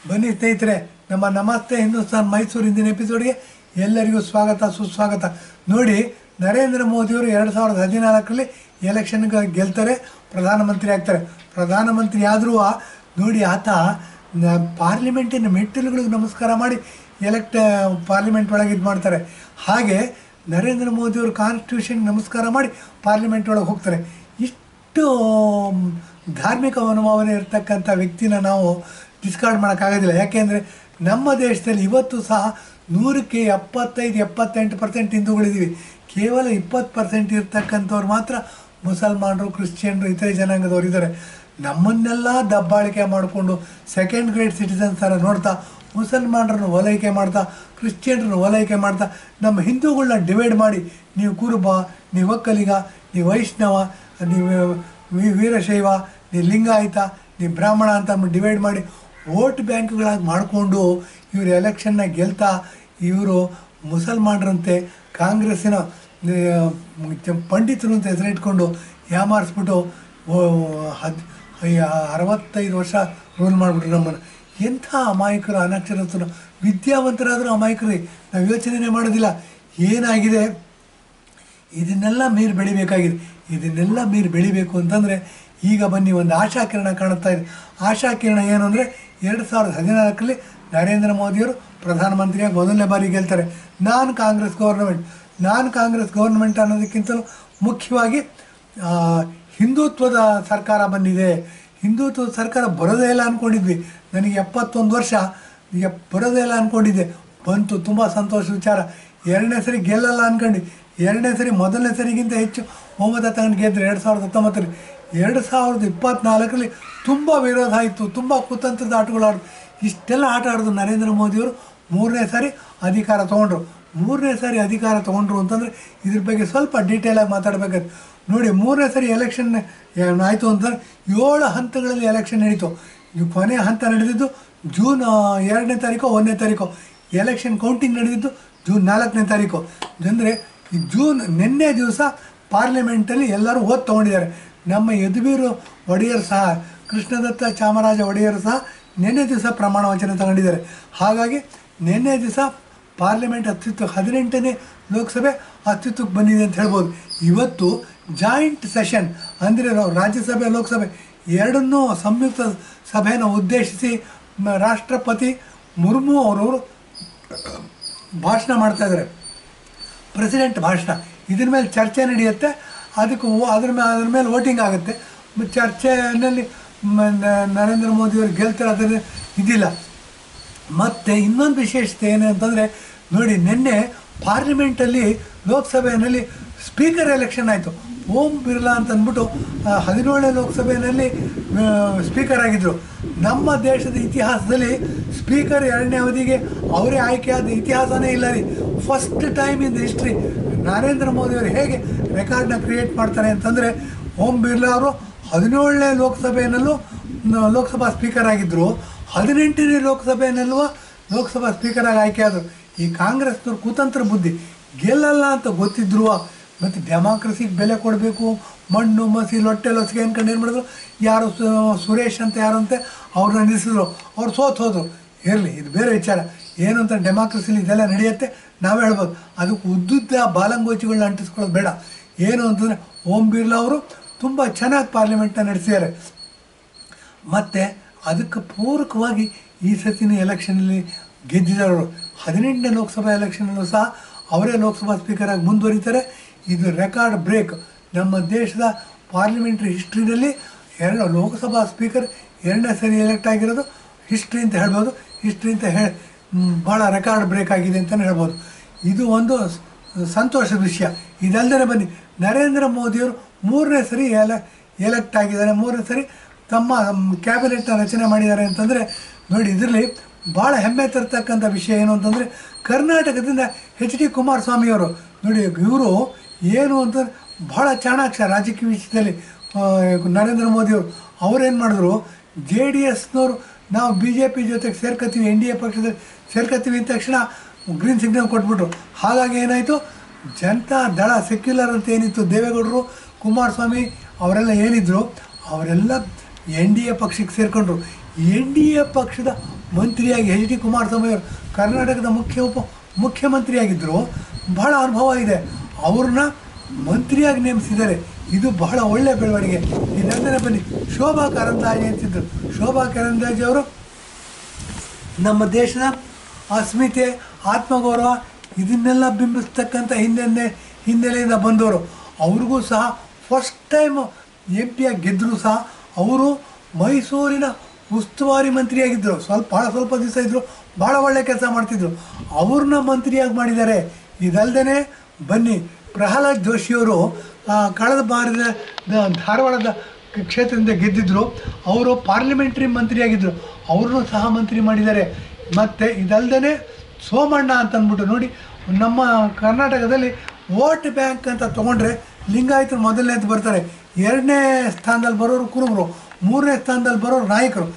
ಬನ್ನಿ ಸ್ನೇಹಿತರೆ, ನಮ್ಮ ನಮಸ್ತೆ ಹಿಂದೂಸ್ತಾನ್ ಮೈಸೂರು ಇಂದಿನ ಎಪಿಸೋಡ್ಗೆ ಎಲ್ಲರಿಗೂ ಸ್ವಾಗತ ಸುಸ್ವಾಗತ. ನೋಡಿ, ನರೇಂದ್ರ ಮೋದಿಯವರು 2014ರಲ್ಲಿ ಎಲೆಕ್ಷನ್ಗೆ ಗೆಲ್ತಾರೆ, ಪ್ರಧಾನಮಂತ್ರಿ ಆಗ್ತಾರೆ. ಪ್ರಧಾನಮಂತ್ರಿ ಆದರೂ ನೋಡಿ, ಆತ ಪಾರ್ಲಿಮೆಂಟಿನ ಮೆಟ್ಟಿಲುಗಳಿಗೆ ನಮಸ್ಕಾರ ಮಾಡಿ ಪಾರ್ಲಿಮೆಂಟ್ ಒಳಗೆ ಇದು ಮಾಡ್ತಾರೆ. ಹಾಗೆ ನರೇಂದ್ರ ಮೋದಿಯವರು ಕಾನ್ಸ್ಟಿಟ್ಯೂಷನ್ಗೆ ನಮಸ್ಕಾರ ಮಾಡಿ ಪಾರ್ಲಿಮೆಂಟ್ ಒಳಗೆ ಹೋಗ್ತಾರೆ. ಇಷ್ಟು ಧಾರ್ಮಿಕ ಮನೋಭಾವನೆ ಇರ್ತಕ್ಕಂಥ ವ್ಯಕ್ತಿನ ನಾವು ಡಿಸ್ಕಾರ್ಡ್ ಮಾಡೋಕ್ಕಾಗೋದಿಲ್ಲ. ಯಾಕೆಂದರೆ ನಮ್ಮ ದೇಶದಲ್ಲಿ ಇವತ್ತು ಸಹ 100ಕ್ಕೆ 75-78% ಹಿಂದೂಗಳಿದ್ದೀವಿ. ಕೇವಲ 20% ಇರ್ತಕ್ಕಂಥವ್ರು ಮಾತ್ರ ಮುಸಲ್ಮಾನರು, ಕ್ರಿಶ್ಚಿಯನ್ರು, ಇತರೆ ಜನಾಂಗದವ್ರು ಇದ್ದಾರೆ. ನಮ್ಮನ್ನೆಲ್ಲ ದಬ್ಬಾಳಿಕೆ ಮಾಡಿಕೊಂಡು ಸೆಕೆಂಡ್ ಗ್ರೇಡ್ ಸಿಟಿಸನ್ಸ್ ಥರ ನೋಡ್ತಾ, ಮುಸಲ್ಮಾನರನ್ನು ಓಲೈಕೆ ಮಾಡ್ತಾ, ಕ್ರಿಶ್ಚಿಯನ್ರನ್ನು ಓಲೈಕೆ ಮಾಡ್ತಾ, ನಮ್ಮ ಹಿಂದೂಗಳನ್ನ ಡಿವೈಡ್ ಮಾಡಿ, ನೀವು ಕುರುಬ, ನೀವು ಒಕ್ಕಲಿಗ, ನೀವು ವೈಷ್ಣವ, ನೀವು ವೀರಶೈವ, ನೀವು ಲಿಂಗಾಯತ, ನೀವು ಬ್ರಾಹ್ಮಣ ಅಂತ ಡಿವೈಡ್ ಮಾಡಿ ವೋಟ್ ಬ್ಯಾಂಕ್ಗಳಾಗಿ ಮಾಡಿಕೊಂಡು ಇವರು ಎಲೆಕ್ಷನ್ನ ಗೆಲ್ತಾ, ಇವರು ಮುಸಲ್ಮಾನರಂತೆ ಕಾಂಗ್ರೆಸ್ಸಿನ ಪಂಡಿತರು ಅಂತ ಹೆಸರಿಟ್ಕೊಂಡು ಯಾಮಾರಿಸ್ಬಿಟ್ಟು 65 ವರ್ಷ ರೂಲ್ ಮಾಡಿಬಿಟ್ರು ನಮ್ಮನ್ನು. ಎಂಥ ಅಮಾಯಕರು, ಅನಕ್ಷರಸ್ಥರು, ವಿದ್ಯಾವಂತರಾದರೂ ಅಮಾಯಕರು. ನಾವು ಯೋಚನೆ ಮಾಡೋದಿಲ್ಲ ಏನಾಗಿದೆ. ಇದನ್ನೆಲ್ಲ ಮೀರಿ ಬೆಳಿಬೇಕಾಗಿದೆ. ಇದನ್ನೆಲ್ಲ ಮೀರಿ ಬೆಳಿಬೇಕು ಅಂತಂದರೆ ಈಗ ಬನ್ನಿ, ಒಂದು ಆಶಾಕಿರಣ ಕಾಣುತ್ತಾ ಇದೆ. ಆಶಾಕಿರಣ ಏನು ಅಂದರೆ, 2014ರಲ್ಲಿ ನರೇಂದ್ರ ಮೋದಿಯವರು ಪ್ರಧಾನಮಂತ್ರಿಯಾಗಿ ಮೊದಲನೇ ಬಾರಿ ಗೆಲ್ತಾರೆ. ನಾನ್ ಕಾಂಗ್ರೆಸ್ ಗೌರ್ಮೆಂಟ್ ಅನ್ನೋದಕ್ಕಿಂತಲೂ ಮುಖ್ಯವಾಗಿ ಹಿಂದುತ್ವದ ಸರ್ಕಾರ ಬಂದಿದೆ. ಹಿಂದುತ್ವದ ಸರ್ಕಾರ ಬರೋದೇ ಇಲ್ಲ ಅಂದ್ಕೊಂಡಿದ್ವಿ. ನನಗೆ 71 ವರ್ಷ, ಈಗ ಬರೋದೇ ಇಲ್ಲ ಅಂದ್ಕೊಂಡಿದ್ದೆ. ಬಂತು, ತುಂಬ ಸಂತೋಷ ವಿಚಾರ. ಎರಡನೇ ಸರಿ ಗೆಲ್ಲಲ್ಲ ಅಂದ್ಕೊಂಡು, ಎರಡನೇ ಸರಿ ಮೊದಲನೇ ಸರಿಗಿಂತ ಹೆಚ್ಚು ಬಹುಮತ ತಗೊಂಡು ಗೆದ್ದರು 2019ರಲ್ಲಿ. 2024ರಲ್ಲಿ ತುಂಬ ವಿರೋಧ ಆಯಿತು, ತುಂಬ ಕುತಂತ್ರದ ಆಟಗಳಾಡಿದ್ರು. ಇಷ್ಟೆಲ್ಲ ಆಟ ಆಡಿದ್ರು ನರೇಂದ್ರ ಮೋದಿಯವರು ಮೂರನೇ ಸಾರಿ ಅಧಿಕಾರ ತೊಗೊಂಡ್ರು. ಮೂರನೇ ಸಾರಿ ಅಧಿಕಾರ ತೊಗೊಂಡ್ರು ಅಂತಂದರೆ ಇದ್ರ ಬಗ್ಗೆ ಸ್ವಲ್ಪ ಡೀಟೇಲಾಗಿ ಮಾತಾಡಬೇಕಾಯ್ತು. ನೋಡಿ, ಮೂರನೇ ಸಾರಿ ಎಲೆಕ್ಷನ್ ಆಯಿತು ಅಂತಂದರೆ 7 ಹಂತಗಳಲ್ಲಿ ಎಲೆಕ್ಷನ್ ನಡೀತು. ಕೊನೆ ಹಂತ ನಡೆದಿದ್ದು ಜೂನ್ 2ನೇ ತಾರೀಕು, 1ನೇ ತಾರೀಕು. ಎಲೆಕ್ಷನ್ ಕೌಂಟಿಂಗ್ ನಡೆದಿದ್ದು ಜೂನ್ 4ನೇ ತಾರೀಕು. ಅಂದರೆ ನಿನ್ನೆ ದಿವಸ ಪಾರ್ಲಿಮೆಂಟಲ್ಲಿ ಎಲ್ಲರೂ ಓದ್ ತೊಗೊಂಡಿದ್ದಾರೆ. ನಮ್ಮ ಯದುವೀರು ಒಡೆಯರ್ ಸಹ, ಕೃಷ್ಣದತ್ತ ಚಾಮರಾಜ ಒಡೆಯರು ಸಹ ನಿನ್ನೆ ದಿವಸ ಪ್ರಮಾಣ ವಚನ ತಗೊಂಡಿದ್ದಾರೆ. ಹಾಗಾಗಿ ನಿನ್ನೆ ದಿವಸ ಪಾರ್ಲಿಮೆಂಟ್ 18ನೇ ಲೋಕಸಭೆ ಅಸ್ತಿತ್ವಕ್ಕೆ ಬಂದಿದೆ ಅಂತ ಹೇಳ್ಬೋದು. ಇವತ್ತು ಜಾಯಿಂಟ್ ಸೆಷನ್ ಅಂದರೆ ರಾಜ್ಯಸಭೆ ಲೋಕಸಭೆ ಎರಡನ್ನೂ ಸಂಯುಕ್ತ ಸಭೆಯನ್ನು ಉದ್ದೇಶಿಸಿ ರಾಷ್ಟ್ರಪತಿ ಮುರ್ಮು ಅವರು ಭಾಷಣ ಮಾಡ್ತಾಯಿದ್ದಾರೆ. ಪ್ರೆಸಿಡೆಂಟ್ ಭಾಷಣ. ಇದ್ರ ಮೇಲೆ ಚರ್ಚೆ ನಡೆಯುತ್ತೆ. ಅದ್ರ ಮೇಲೆ ವೋಟಿಂಗ್ ಆಗುತ್ತೆ. ಚರ್ಚೆಯಲ್ಲಿ ನರೇಂದ್ರ ಮೋದಿಯವರು ಗೆಲ್ತಾರೆ, ಅದರ ಇದಿಲ್ಲ. ಮತ್ತು ಇನ್ನೊಂದು ವಿಶೇಷತೆ ಏನು ಅಂತಂದರೆ, ನೋಡಿ, ನಿನ್ನೆ ಪಾರ್ಲಿಮೆಂಟಲ್ಲಿ ಲೋಕಸಭೆಯಲ್ಲಿ ಸ್ಪೀಕರ್ ಎಲೆಕ್ಷನ್ ಆಯಿತು. ಓಂ ಬಿರ್ಲಾ ಅಂತ ಅಂದ್ಬಿಟ್ಟು 17ನೇ ಲೋಕಸಭೆಯಲ್ಲಿ ಸ್ಪೀಕರ್ ಆಗಿದ್ದರು. ನಮ್ಮ ದೇಶದ ಇತಿಹಾಸದಲ್ಲಿ ಸ್ಪೀಕರ್ 2ನೇ ಅವಧಿಗೆ ಅವರೇ ಆಯ್ಕೆಯಾದ ಇತಿಹಾಸನೇ ಇಲ್ಲ ರೀ. First time in the history. Narendra ಮೋದಿಯವರು ಹೇಗೆ ರೆಕಾರ್ಡ್ನ ಕ್ರಿಯೇಟ್ ಮಾಡ್ತಾರೆ ಅಂತಂದರೆ, ಓಂ ಬಿರ್ಲಾ ಅವರು 17ನೇ ಲೋಕಸಭೆಯಲ್ಲೂ ಲೋಕಸಭಾ ಸ್ಪೀಕರ್ ಆಗಿದ್ದರು, 18ನೇ ಲೋಕಸಭೆಯಲ್ಲೂ ಲೋಕಸಭಾ ಸ್ಪೀಕರಾಗಿ ಆಯ್ಕೆಯಾದರು. ಈ ಕಾಂಗ್ರೆಸ್ನವ್ರ ಕುತಂತ್ರ ಬುದ್ಧಿ, ಗೆಲ್ಲಲ್ಲ ಅಂತ ಗೊತ್ತಿದ್ರು ಮತ್ತು ಡೆಮಾಕ್ರಸಿಗೆ ಬೆಲೆ ಕೊಡಬೇಕು, ಮಣ್ಣು ಮಸಿ ಲೊಟ್ಟೆ ಲೊಸಿಗೆ ಅಂದ್ಕೊಂಡು ಏನು ಮಾಡಿದ್ರು, ಯಾರು ಸುರೇಶ್ ಅಂತ ಯಾರಂತೆ ಅವ್ರನ್ನ ನಿಲ್ಲಿಸಿದ್ರು. ಅವ್ರು ಹೋದರು. ಇರಲಿ, ಇದು ಬೇರೆ ವಿಚಾರ. ಏನು ಅಂತ ಡೆಮಾಕ್ರಸಿಲಿ ಇದೆಲ್ಲ ನಡೆಯುತ್ತೆ, ನಾವೇ ಹೇಳ್ಬೋದು. ಅದಕ್ಕೆ ಉದ್ದುದ್ದ ಬಾಲಂಗೋಚಿಗಳನ್ನ ಅಂಟಿಸ್ಕೊಳ್ಳೋದು ಬೇಡ. ಏನು ಅಂತಂದರೆ, ಓಂ ಬಿರ್ಲಾ ಅವರು ತುಂಬ ಚೆನ್ನಾಗಿ ಪಾರ್ಲಿಮೆಂಟ್ನ ನಡೆಸಿದ್ದಾರೆ. ಮತ್ತು ಅದಕ್ಕೆ ಪೂರಕವಾಗಿ ಈ ಸತಿನ ಎಲೆಕ್ಷನಲ್ಲಿ ಗೆದ್ದಿದ್ದಾರೆ. 18ನೇ ಲೋಕಸಭಾ ಎಲೆಕ್ಷನಲ್ಲೂ ಸಹ ಅವರೇ ಲೋಕಸಭಾ ಸ್ಪೀಕರಾಗಿ ಮುಂದುವರಿತಾರೆ. ಇದು ರೆಕಾರ್ಡ್ ಬ್ರೇಕ್. ನಮ್ಮ ದೇಶದ ಪಾರ್ಲಿಮೆಂಟ್ರಿ ಹಿಸ್ಟ್ರಿನಲ್ಲಿ ಲೋಕಸಭಾ ಸ್ಪೀಕರ್ 2ನೇ ಸರಿ ಎಲೆಕ್ಟ್ ಆಗಿರೋದು ಹಿಸ್ಟ್ರಿ ಅಂತ ಹೇಳ್ಬೋದು. ಹಿಸ್ಟ್ರಿ ಅಂತ ಭಾಳ ರೆಕಾರ್ಡ್ ಬ್ರೇಕ್ ಆಗಿದೆ ಅಂತಲೇ ಹೇಳ್ಬೋದು. ಇದು ಒಂದು ಸಂತೋಷದ ವಿಷಯ. ಇದಲ್ಲದೆ ಬನ್ನಿ, ನರೇಂದ್ರ ಮೋದಿಯವರು 3ನೇ ಸರಿ ಎಲೆಕ್ಟ್ ಆಗಿದ್ದಾರೆ. 3ನೇ ಸರಿ ತಮ್ಮ ಕ್ಯಾಬಿನೆಟ್ನ ರಚನೆ ಮಾಡಿದ್ದಾರೆ ಅಂತಂದರೆ, ನೋಡಿ, ಇದರಲ್ಲಿ ಭಾಳ ಹೆಮ್ಮೆ ತರ್ತಕ್ಕಂಥ ವಿಷಯ ಏನು ಅಂತಂದರೆ, ಕರ್ನಾಟಕದಿಂದ HD ಕುಮಾರಸ್ವಾಮಿಯವರು. ನೋಡಿ, ಇವರು ಏನು ಅಂತಂದರೆ ಭಾಳ ಚಾಣಾಕ್ಷ ರಾಜಕೀಯ ವಿಷಯದಲ್ಲಿ. ನರೇಂದ್ರ ಮೋದಿಯವರು ಅವರೇನು ಮಾಡಿದ್ರು, JDSನವರು ನಾವು BJP ಜೊತೆಗೆ ಸೇರ್ಕೊತೀವಿ, NDA ಪಕ್ಷದಲ್ಲಿ ಸೇರ್ಕೊತೀವಿ ಅಂದ ತಕ್ಷಣ ಗ್ರೀನ್ ಸಿಗ್ನಲ್ ಕೊಟ್ಬಿಟ್ರು. ಹಾಗಾಗಿ ಏನಾಯಿತು, ಜನತಾ ದಳ ಸೆಕ್ಯುಲರ್ ಅಂತ ಏನಿತ್ತು, ದೇವೇಗೌಡರು, ಕುಮಾರಸ್ವಾಮಿ ಅವರೆಲ್ಲ ಏನಿದ್ರು, ಅವರೆಲ್ಲ NDA ಪಕ್ಷಕ್ಕೆ ಸೇರಿಕೊಂಡ್ರು. NDA ಪಕ್ಷದ ಮಂತ್ರಿಯಾಗಿ ಎಚ್ ಡಿ ಕುಮಾರಸ್ವಾಮಿ ಅವರು ಕರ್ನಾಟಕದ ಮುಖ್ಯಮಂತ್ರಿಯಾಗಿದ್ದರು. ಬಹಳ ಅನುಭವ ಇದೆ, ಅವ್ರನ್ನ ಮಂತ್ರಿಯಾಗಿ ನೇಮಿಸಿದ್ದಾರೆ. ಇದು ಬಹಳ ಒಳ್ಳೆಯ ಬೆಳವಣಿಗೆ. ಇದಲ್ಲದೆ ಬನ್ನಿ, ಶೋಭಾ ಕರಂದ್ಲಾಜೆ ಅಂತಿದ್ದರು. ಶೋಭಾ ಕರಂದ್ಲಾಜೆ ಅವರು ನಮ್ಮ ದೇಶದ ಅಸ್ಮಿತೆ, ಆತ್ಮಗೌರವ ಇದನ್ನೆಲ್ಲ ಬಿಂಬಿಸ್ತಕ್ಕಂಥ ಹಿನ್ನೆಲೆಯಿಂದ ಬಂದವರು. ಅವ್ರಿಗೂ ಸಹ ಫಸ್ಟ್ ಟೈಮ್ ಎಂ ಪಿಯಾಗಿ ಗೆದ್ದರೂ ಸಹ ಅವರು ಮೈಸೂರಿನ ಉಸ್ತುವಾರಿ ಮಂತ್ರಿಯಾಗಿದ್ದರು. ಭಾಳ ಸ್ವಲ್ಪ ದಿವಸ ಇದ್ದರು, ಭಾಳ ಒಳ್ಳೆಯ ಕೆಲಸ ಮಾಡ್ತಿದ್ರು. ಅವ್ರನ್ನ ಮಂತ್ರಿಯಾಗಿ ಮಾಡಿದ್ದಾರೆ. ಇದಲ್ಲದೆ ಬನ್ನಿ, ಪ್ರಹ್ಲಾದ್ ಜೋಶಿಯವರು ಕಳೆದ ಬಾರಿದ ಧಾರವಾಡದ ಕ್ಷೇತ್ರದಿಂದ ಗೆದ್ದಿದ್ದರು. ಅವರು ಪಾರ್ಲಿಮೆಂಟ್ರಿ ಮಂತ್ರಿಯಾಗಿದ್ದರು, ಅವ್ರನ್ನೂ ಸಹ ಮಂತ್ರಿ ಮಾಡಿದ್ದಾರೆ. ಮತ್ತು ಇದಲ್ಲದೆ ಸೋಮಣ್ಣ ಅಂತಂದ್ಬಿಟ್ಟು ನೋಡಿ, ನಮ್ಮ ಕರ್ನಾಟಕದಲ್ಲಿ ವೋಟ್ ಬ್ಯಾಂಕ್ ಅಂತ ತೊಗೊಂಡ್ರೆ ಲಿಂಗಾಯತರು ಮೊದಲನೇದು ಬರ್ತಾರೆ, 2ನೇ ಸ್ಥಾನದಲ್ಲಿ ಬರೋರು ಕುರುಬರು, 3ನೇ ಸ್ಥಾನದಲ್ಲಿ ಬರೋರು ನಾಯಕರು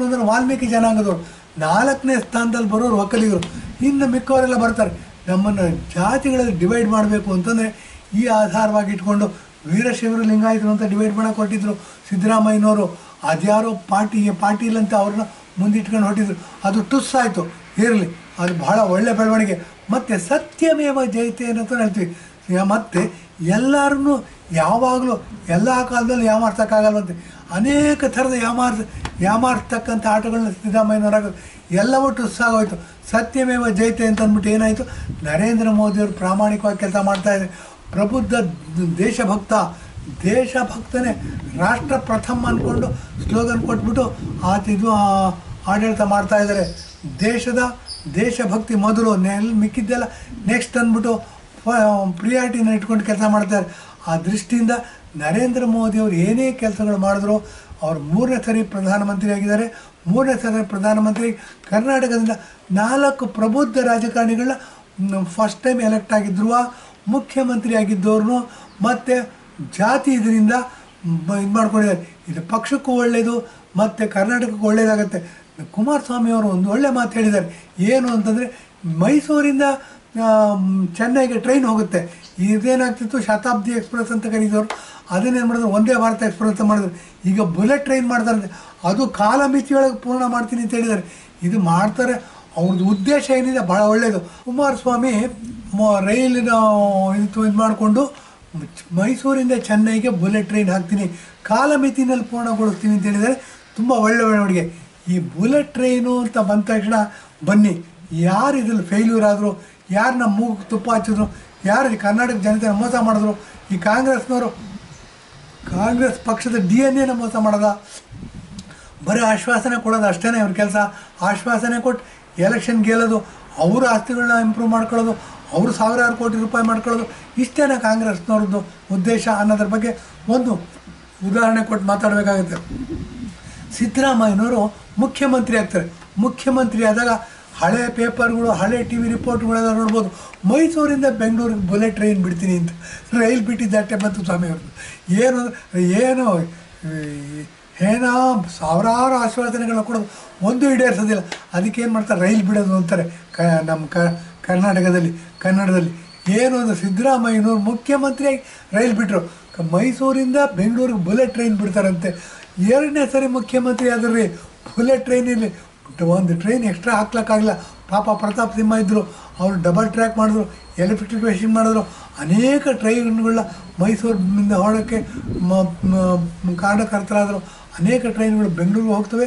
ಅಂದರೆ ವಾಲ್ಮೀಕಿ ಜನಾಂಗದವರು, 4ನೇ ಸ್ಥಾನದಲ್ಲಿ ಬರೋರು ಒಕ್ಕಲಿಗರು, ಇನ್ನು ಮಿಕ್ಕವರೆಲ್ಲ ಬರ್ತಾರೆ. ನಮ್ಮನ್ನು ಜಾತಿಗಳಲ್ಲಿ ಡಿವೈಡ್ ಮಾಡಬೇಕು ಅಂತಂದರೆ ಈ ಆಧಾರವಾಗಿ ಇಟ್ಕೊಂಡು ವೀರಶೈವರು ಲಿಂಗಾಯತರು ಅಂತ ಡಿವೈಡ್ ಮಾಡೋಕೆ ಹೊರಟಿದ್ರು ಸಿದ್ದರಾಮಯ್ಯನವರು. ಅದ್ಯಾರೋ ಪಾಟೀಲ್ ಅಂತ ಅವ್ರನ್ನ ಮುಂದಿಟ್ಕೊಂಡು ಹೊರಟಿದ್ರು, ಅದು ಟುಸ್ ಆಯಿತು. ಇರಲಿ, ಅದು ಬಹಳ ಒಳ್ಳೆಯ ಬೆಳವಣಿಗೆ. ಮತ್ತು ಸತ್ಯಮೇವ ಜಯತೆ ಅನ್ನೋದು ಹೇಳ್ತೀವಿ. ಮತ್ತು ಎಲ್ಲರನ್ನೂ ಯಾವಾಗಲೂ ಎಲ್ಲ ಕಾಲದಲ್ಲೂ ಯಾಮಾರ್ಸೋಕ್ಕಾಗಲ್ವಂತೆ. ಅನೇಕ ಥರದ ಯಾಮಾರಿಸ್ತಕ್ಕಂಥ ಆಟಗಳನ್ನ ಸಿದ್ದರಾಮಯ್ಯನವರಾಗ ಎಲ್ಲವೂ ಟುಸ್ ಆಗೋಯ್ತು. ಸತ್ಯಮೇವ ಜಯತೆ ಅಂತ ಅಂದ್ಬಿಟ್ಟು ಏನಾಯಿತು, ನರೇಂದ್ರ ಮೋದಿಯವರು ಪ್ರಾಮಾಣಿಕವಾಗಿ ಕೆಲಸ ಮಾಡ್ತಾಯಿದ್ದಾರೆ. ಪ್ರಬುದ್ಧ ದೇಶಭಕ್ತನೇ ರಾಷ್ಟ್ರ ಪ್ರಥಮ ಅಂದ್ಕೊಂಡು ಸ್ಲೋಗನ್ ಕೊಟ್ಬಿಟ್ಟು ಇದು ಆಡಳಿತ ಮಾಡ್ತಾಯಿದ್ದಾರೆ. ದೇಶಭಕ್ತಿ ಮೊದಲು, ಮಿಕ್ಕಿದ್ದೆಲ್ಲ ನೆಕ್ಸ್ಟ್ ಅಂದ್ಬಿಟ್ಟು ಪ್ರಿಯಾರಿಟಿನ ಇಟ್ಕೊಂಡು ಕೆಲಸ ಮಾಡ್ತಾರೆ. ಆ ದೃಷ್ಟಿಯಿಂದ ನರೇಂದ್ರ ಮೋದಿಯವರು ಏನೇ ಕೆಲಸಗಳು ಮಾಡಿದ್ರು, ಅವರು 3ನೇ ಸರಿ ಪ್ರಧಾನಮಂತ್ರಿ ಆಗಿದ್ದಾರೆ. 3ನೇ ಸರಿ ಪ್ರಧಾನಮಂತ್ರಿ ಕರ್ನಾಟಕದಿಂದ 4 ಪ್ರಬುದ್ಧ ರಾಜಕಾರಣಿಗಳನ್ನ ಫಸ್ಟ್ ಟೈಮ್ ಎಲೆಕ್ಟ್ ಆಗಿದ್ರು, ಮುಖ್ಯಮಂತ್ರಿ ಆಗಿದ್ದವ್ರನ್ನು ಮತ್ತು ಜಾತಿ ಇದರಿಂದ ಇದು ಮಾಡ್ಕೊಂಡಿದ್ದಾರೆ. ಇದು ಪಕ್ಷಕ್ಕೂ ಒಳ್ಳೆಯದು ಮತ್ತು ಕರ್ನಾಟಕಕ್ಕೂ ಒಳ್ಳೆಯದಾಗುತ್ತೆ. ಕುಮಾರಸ್ವಾಮಿ ಅವರು ಒಂದು ಒಳ್ಳೆ ಮಾತು ಹೇಳಿದ್ದಾರೆ. ಏನು ಅಂತಂದರೆ, ಮೈಸೂರಿಂದ ಚೆನ್ನೈಗೆ ಟ್ರೈನ್ ಹೋಗುತ್ತೆ. ಇದೇನಾಗ್ತಿತ್ತು, ಶತಾಬ್ದಿ ಎಕ್ಸ್ಪ್ರೆಸ್ ಅಂತ ಕರೀದವರು, ಅದನ್ನೇನು ಮಾಡಿದ್ರು, ಒಂದೇ ಭಾರತ ಎಕ್ಸ್ಪ್ರೆಸ್ ಅಂತ ಮಾಡಿದ್ರು. ಈಗ ಬುಲೆಟ್ ಟ್ರೈನ್ ಮಾಡ್ತಾರೆ, ಅದು ಕಾಲಮಿತಿಯೊಳಗೆ ಪೂರ್ಣ ಮಾಡ್ತೀನಿ ಅಂತ ಹೇಳಿದ್ದಾರೆ. ಇದು ಮಾಡ್ತಾರೆ. ಅವ್ರದ್ದು ಉದ್ದೇಶ ಏನಿದೆ ಭಾಳ ಒಳ್ಳೆಯದು. ಕುಮಾರಸ್ವಾಮಿ ರೈಲಿನ ಇದು ಮಾಡಿಕೊಂಡು ಮೈಸೂರಿಂದ ಚೆನ್ನೈಗೆ ಬುಲೆಟ್ ಟ್ರೈನ್ ಹಾಕ್ತೀನಿ, ಕಾಲಮಿತಿನಲ್ಲಿ ಪೂರ್ಣಗೊಳಿಸ್ತೀನಿ ಅಂತ ಹೇಳಿದರೆ ತುಂಬ ಒಳ್ಳೆ ಬೆಳವಣಿಗೆ. ಈ ಬುಲೆಟ್ ಟ್ರೈನು ಅಂತ ಬಂದ ತಕ್ಷಣ ಬನ್ನಿ, ಯಾರು ಇದ್ರಲ್ಲಿ ಫೇಲ್ಯೂರ್ ಆದರು, ಯಾರು ನಮ್ಮ ಮೂಗು ತುಪ್ಪ ಹಚ್ಚಿದ್ರು, ಯಾರು ಕರ್ನಾಟಕ ಜನತೆನ ಮೋಸ ಮಾಡಿದ್ರು, ಈ ಕಾಂಗ್ರೆಸ್ ಪಕ್ಷದ DNA ಮೋಸ ಮಾಡೋದ, ಬರೀ ಆಶ್ವಾಸನೆ ಕೊಡೋದು ಅಷ್ಟೇ ಅವ್ರ ಕೆಲಸ. ಆಶ್ವಾಸನೆ ಕೊಟ್ಟು ಎಲೆಕ್ಷನ್ ಗೆಲ್ಲೋದು, ಅವ್ರ ಆಸ್ತಿಗಳನ್ನ ಇಂಪ್ರೂವ್ ಮಾಡ್ಕೊಳ್ಳೋದು, ಅವರು ಸಾವಿರಾರು ಕೋಟಿ ರೂಪಾಯಿ ಮಾಡ್ಕೊಳ್ಳೋದು, ಇಷ್ಟೇನ ಕಾಂಗ್ರೆಸ್ನವ್ರದ್ದು ಉದ್ದೇಶ ಅನ್ನೋದ್ರ ಬಗ್ಗೆ ಒಂದು ಉದಾಹರಣೆ ಕೊಟ್ಟು ಮಾತಾಡಬೇಕಾಗುತ್ತೆ. ಸಿದ್ದರಾಮಯ್ಯನವರು ಮುಖ್ಯಮಂತ್ರಿ ಆಗ್ತಾರೆ. ಮುಖ್ಯಮಂತ್ರಿ ಆದಾಗ ಹಳೆ ಪೇಪರ್ಗಳು, ಹಳೆ TV ರಿಪೋರ್ಟ್ಗಳೆಲ್ಲ ನೋಡ್ಬೋದು, ಮೈಸೂರಿಂದ ಬೆಂಗಳೂರಿಗೆ ಬುಲೆಟ್ ಟ್ರೈನ್ ಬಿಡ್ತೀನಿ ಅಂತ ರೈಲ್ ಬಿಟ್ಟಿದ್ದಟ್ಟೆ ಬಂತು ಸ್ವಾಮಿಯವ್ರದ್ದು. ಏನೋ ಸಾವಿರಾರು ಆಶ್ವಾಸನೆಗಳನ್ನ ಕೊಡೋದು, ಒಂದು ಈಡೇರಿಸೋದಿಲ್ಲ. ಅದಕ್ಕೇನು ಮಾಡ್ತಾರೆ, ರೈಲ್ ಬಿಡೋದು ಅಂತಾರೆ ನಮ್ಮ ಕನ್ನಡದಲ್ಲಿ. ಏನು ಅಂದರೆ, ಸಿದ್ದರಾಮಯ್ಯನವರು ಮುಖ್ಯಮಂತ್ರಿಯಾಗಿ ರೈಲ್ ಬಿಟ್ಟರು, ಮೈಸೂರಿಂದ ಬೆಂಗಳೂರಿಗೆ ಬುಲೆಟ್ ಟ್ರೈನ್ ಬಿಡ್ತಾರಂತೆ. 2ನೇ ಸರಿ ಮುಖ್ಯಮಂತ್ರಿ ಆದ್ರಿ, ಬುಲೆಟ್ ಟ್ರೈನಲ್ಲಿ ಒಂದು ಟ್ರೈನ್ ಎಕ್ಸ್ಟ್ರಾ ಹಾಕ್ಲಿಕ್ಕಾಗಲಿಲ್ಲ. ಪಾಪ ಪ್ರತಾಪ್ ಸಿಂಹ ಇದ್ದರು, ಅವರು ಡಬಲ್ ಟ್ರ್ಯಾಕ್ ಮಾಡಿದ್ರು, ಎಲೆಕ್ಟ್ರಿಫಿಕೇಷನ್ ಮಾಡಿದ್ರು. ಅನೇಕ ಟ್ರೈನ್ಗಳನ್ನ ಮೈಸೂರಿನಿಂದ ಹೊರಡೋಕ್ಕೆ ಕಾರಣಕರ್ತರಾದರು. ಅನೇಕ ಟ್ರೈನ್ಗಳು ಬೆಂಗಳೂರಿಗೆ ಹೋಗ್ತವೆ,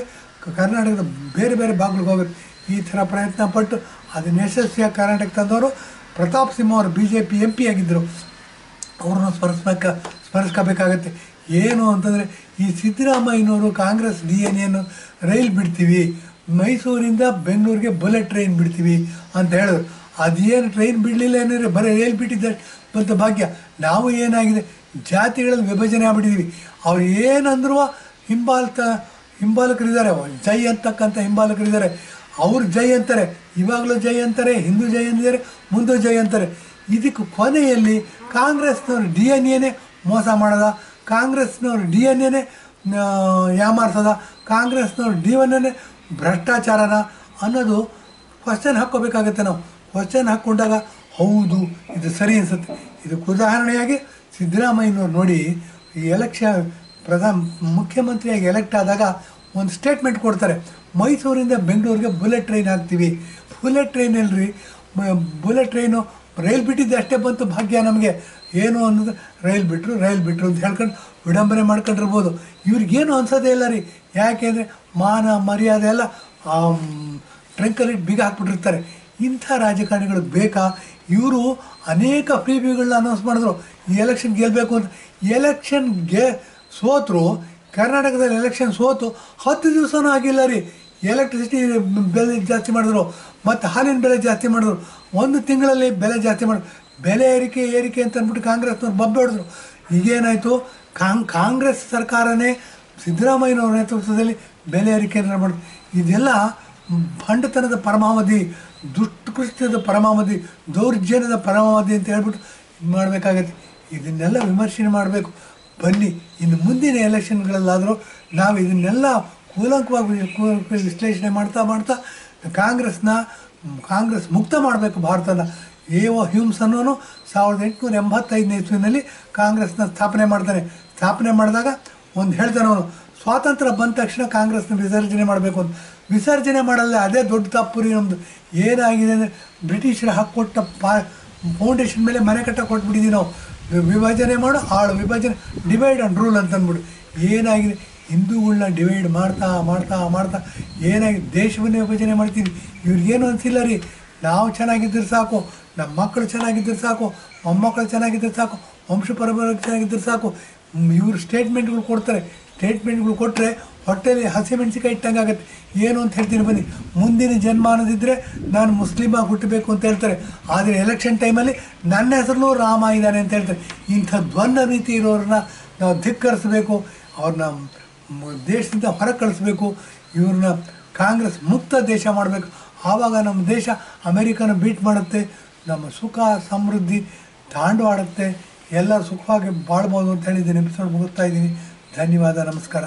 ಕರ್ನಾಟಕದ ಬೇರೆ ಬೇರೆ ಭಾಗಗಳಿಗೆ ಹೋಗುತ್ತೆ. ಈ ಥರ ಪ್ರಯತ್ನ ಪಟ್ಟು ಅದನ್ನ ಯಶಸ್ವಿಯಾಗಿ ಕರ್ನಾಟಕ ತಂದವರು ಪ್ರತಾಪ್ ಸಿಂಹ ಅವರು BJP MP ಆಗಿದ್ದರು. ಅವ್ರನ್ನ ಸ್ಮರಿಸ್ಕೋಬೇಕಾಗತ್ತೆ. ಏನು ಅಂತಂದರೆ, ಈ ಸಿದ್ದರಾಮಯ್ಯನವರು ಕಾಂಗ್ರೆಸ್ DNA ರೈಲ್ ಬಿಡ್ತೀವಿ, ಮೈಸೂರಿಂದ ಬೆಂಗಳೂರಿಗೆ ಬುಲೆಟ್ ಟ್ರೈನ್ ಬಿಡ್ತೀವಿ ಅಂತ ಹೇಳಿದ್ರು. ಅದೇನು ಟ್ರೈನ್ ಬಿಡಲಿಲ್ಲ ಏನಿದ್ರೆ ಬರೀ ರೈಲ್ ಬಿಟ್ಟಿದ್ದಷ್ಟು ಬಂತ ಭಾಗ್ಯ. ನಾವು ಏನಾಗಿದೆ, ಜಾತಿಗಳಲ್ಲಿ ವಿಭಜನೆ ಆಗ್ಬಿಟ್ಟಿದ್ದೀವಿ. ಅವ್ರು ಏನಂದ್ರೂ ಹಿಂಬಾಲಕರಿದ್ದಾರೆ, ಜೈ ಅಂತಕ್ಕಂಥ ಹಿಂಬಾಲಕರಿದ್ದಾರೆ. ಅವ್ರು ಜೈ ಅಂತಾರೆ, ಇವಾಗಲೂ ಜೈ ಅಂತಾರೆ, ಹಿಂದೂ ಜೈ ಅಂದಿದ್ದಾರೆ, ಮುಂದೂ ಜೈ ಅಂತಾರೆ. ಇದಕ್ಕೆ ಕೊನೆಯಲ್ಲಿ ಕಾಂಗ್ರೆಸ್ನವ್ರು DNA ಮೋಸ ಮಾಡೋದ, ಕಾಂಗ್ರೆಸ್ನವ್ರು DNA ಯಾಮಾರಿಸೋದ, ಕಾಂಗ್ರೆಸ್ನವ್ರು DNA ಭ್ರಷ್ಟಾಚಾರನ ಅನ್ನೋದು ಕ್ವಶನ್ ಹಾಕ್ಕೋಬೇಕಾಗತ್ತೆ. ನಾವು ಕ್ವಶನ್ ಹಾಕ್ಕೊಂಡಾಗ ಹೌದು ಇದು ಸರಿ ಅನಿಸುತ್ತೆ. ಇದಕ್ಕೆ ಉದಾಹರಣೆಯಾಗಿ ಸಿದ್ದರಾಮಯ್ಯನವ್ರು ನೋಡಿ, ಈ ಮುಖ್ಯಮಂತ್ರಿಯಾಗಿ ಎಲೆಕ್ಟ್ ಆದಾಗ ಒಂದು ಸ್ಟೇಟ್ಮೆಂಟ್ ಕೊಡ್ತಾರೆ. ಮೈಸೂರಿಂದ ಬೆಂಗಳೂರಿಗೆ ಬುಲೆಟ್ ಟ್ರೈನ್ ಹಾಕ್ತೀವಿ. ಬುಲೆಟ್ ಟ್ರೈನ್ ಅಲ್ರಿ, ಬುಲೆಟ್ ಟ್ರೈನು ರೈಲ್ ಬಿಟ್ಟಿದ್ದು ಅಷ್ಟೇ ಬಂತು ಭಾಗ್ಯ ನಮಗೆ. ಏನು ಅನ್ನೋದು ರೈಲ್ ಬಿಟ್ಟರು ಅಂತ ಹೇಳ್ಕೊಂಡು ವಿಡಂಬನೆ ಮಾಡ್ಕೊಂಡಿರ್ಬೋದು. ಇವ್ರಿಗೇನು ಅನ್ಸೋದೇ ಇಲ್ಲ ರೀ. ಯಾಕೆಂದರೆ ಮಾನ ಮರ್ಯಾದೆ ಎಲ್ಲ ಟ್ರಂಕಲ್ಲಿ ಬೀಗ ಹಾಕ್ಬಿಟ್ಟಿರ್ತಾರೆ. ಇಂಥ ರಾಜಕಾರಣಿಗಳು ಬೇಕಾ? ಇವರು ಅನೇಕ ಫ್ರೀಬಿಗಳನ್ನ ಅನೌನ್ಸ್ ಮಾಡಿದ್ರು, ಈ ಎಲೆಕ್ಷನ್ ಗೆಲ್ಲಬೇಕು ಅಂತ. ಎಲೆಕ್ಷನ್ಗೆ ಸೋತರು, ಕರ್ನಾಟಕದಲ್ಲಿ ಎಲೆಕ್ಷನ್ ಸೋತು 10 ದಿವಸನೂ ಆಗಿಲ್ಲ ರೀ. ಎಲೆಕ್ಟ್ರಿಸಿಟಿ ಬೆಲೆ ಜಾಸ್ತಿ ಮಾಡಿದ್ರು, ಮತ್ತು ಹಾಲಿನ ಬೆಲೆ ಜಾಸ್ತಿ ಮಾಡಿದ್ರು. 1 ತಿಂಗಳಲ್ಲಿ ಬೆಲೆ ಜಾಸ್ತಿ ಮಾಡಿದ್ರು. ಬೆಲೆ ಏರಿಕೆ ಅಂತ ಅಂದ್ಬಿಟ್ಟು ಕಾಂಗ್ರೆಸ್ನವ್ರು ಬೊಬ್ಬೆ ಹೊಡೆದ್ರು. ಈಗೇನಾಯಿತು? ಕಾಂಗ್ರೆಸ್ ಸರ್ಕಾರನೇ ಸಿದ್ದರಾಮಯ್ಯನವ್ರ ನೇತೃತ್ವದಲ್ಲಿ ಬೆಲೆ ಏರಿಕೆಯನ್ನು ಮಾಡಿದ್ರು. ಇದೆಲ್ಲ ಭಂಡತನದ ಪರಮಾವಧಿ, ದುಷ್ಟಕೃತ್ಯದ ಪರಮಾವಧಿ, ದೌರ್ಜನ್ಯದ ಪರಮಾವಧಿ ಅಂತ ಹೇಳ್ಬಿಟ್ಟು ಮಾಡಬೇಕಾಗತ್ತೆ. ಇದನ್ನೆಲ್ಲ ವಿಮರ್ಶೆ ಮಾಡಬೇಕು. ಬನ್ನಿ, ಇನ್ನು ಮುಂದಿನ ಎಲೆಕ್ಷನ್ಗಳಲ್ಲಾದರೂ ನಾವು ಇದನ್ನೆಲ್ಲ ಕೂಲಂಕವಾಗಿ ವಿಶ್ಲೇಷಣೆ ಮಾಡ್ತಾ ಕಾಂಗ್ರೆಸ್ ಮುಕ್ತ ಮಾಡಬೇಕು ಭಾರತನ. ಹ್ಯೂಮ್ಸ್ ಅನ್ನೋನು 1885ನೇ ಇಸ್ವಿನಲ್ಲಿ ಕಾಂಗ್ರೆಸ್ನ ಸ್ಥಾಪನೆ ಮಾಡ್ತಾನೆ. ಸ್ಥಾಪನೆ ಮಾಡಿದಾಗ ಒಂದು ಹೇಳ್ತಾನೆ ಅವನು, ಸ್ವಾತಂತ್ರ್ಯ ಬಂದ ತಕ್ಷಣ ಕಾಂಗ್ರೆಸ್ನ ವಿಸರ್ಜನೆ ಮಾಡಬೇಕು ಅಂತ. ವಿಸರ್ಜನೆ ಮಾಡಲ್ಲ, ಅದೇ ದೊಡ್ಡ ತಪ್ಪು ರೀ ನಮ್ಮದು. ಏನಾಗಿದೆ ಅಂದರೆ ಬ್ರಿಟಿಷರು ಹಾಕ್ಕೊಟ್ಟ ಫೌಂಡೇಶನ್ ಮೇಲೆ ಮನೆ ಕಟ್ಟ ಕೊಟ್ಬಿಟ್ಟಿದ್ದೀವಿ ನಾವು. ವಿಭಜನೆ ಮಾಡು, ಆಳು ವಿಭಜನೆ, ಡಿವೈಡ್ ಆ್ಯಂಡ್ ರೂಲ್ ಅಂತ ಅಂದ್ಬಿಡು. ಏನಾಗಿದೆ, ಹಿಂದೂಗಳನ್ನ ಡಿವೈಡ್ ಮಾಡ್ತಾ ಏನಾಗಿದೆ, ದೇಶವನ್ನೇ ವಿಭಜನೆ ಮಾಡ್ತೀವಿ. ಇವ್ರಿಗೇನು ಅನಿಸಿಲ್ಲ ರೀ. ನಾವು ಚೆನ್ನಾಗಿದ್ದರೆ ಸಾಕು, ನಮ್ಮ ಮಕ್ಕಳು ಚೆನ್ನಾಗಿದ್ದರೆ ಸಾಕು, ಮೊಮ್ಮಕ್ಕಳು ಚೆನ್ನಾಗಿದ್ದರೆ ಸಾಕು, ವಂಶ ಪರಂಪರೆ ಚೆನ್ನಾಗಿದ್ದರೆ ಸಾಕು. ಇವರು ಸ್ಟೇಟ್ಮೆಂಟ್ಗಳು ಕೊಡ್ತಾರೆ. ಸ್ಟೇಟ್ಮೆಂಟ್ಗಳು ಕೊಟ್ಟರೆ ಹೊಟ್ಟೆಯಲ್ಲಿ ಹಸಿಮೆಣಸಿಕಾಯಿ ಇಟ್ಟಂಗೆ ಆಗುತ್ತೆ. ಏನು ಅಂತ ಹೇಳ್ತೀನಿ ಬನ್ನಿ, ಮುಂದಿನ ಜನ್ಮ ಅನ್ನೋದಿದ್ದರೆ ನಾನು ಮುಸ್ಲಿಮಾಗಿ ಹುಟ್ಟಬೇಕು ಅಂತ ಹೇಳ್ತಾರೆ. ಆದರೆ ಎಲೆಕ್ಷನ್ ಟೈಮಲ್ಲಿ ನನ್ನ ಹೆಸರು ರಾಮ ಇದ್ದಾನೆ ಅಂತ ಹೇಳ್ತಾರೆ. ಇಂಥ ದ್ವಂದ್ವ ರೀತಿ ಇರೋರನ್ನ ನಾವು ಧಿಕ್ಕರಿಸಬೇಕು, ಅವ್ರನ್ನ ದೇಶದಿಂದ ಹೊರ ಕಳಿಸ್ಬೇಕು. ಇವ್ರನ್ನ ಕಾಂಗ್ರೆಸ್ ಮುಕ್ತ ದೇಶ ಮಾಡಬೇಕು. ಆವಾಗ ನಮ್ಮ ದೇಶ ಅಮೇರಿಕನ ಬೀಟ್ ಮಾಡುತ್ತೆ, ನಮ್ಮ ಸುಖ ಸಮೃದ್ಧಿ ತಾಂಡವಾಡುತ್ತೆ, ಎಲ್ಲರೂ ಸುಖವಾಗಿ ಬಾಳ್ಬೋದು ಅಂತ ಹೇಳಿದ್ದೀನಿ. ಎಪಿಸೋಡ್ ಮುಗಿಸ್ತಾ ಇದ್ದೀನಿ. ಧನ್ಯವಾದ, ನಮಸ್ಕಾರ.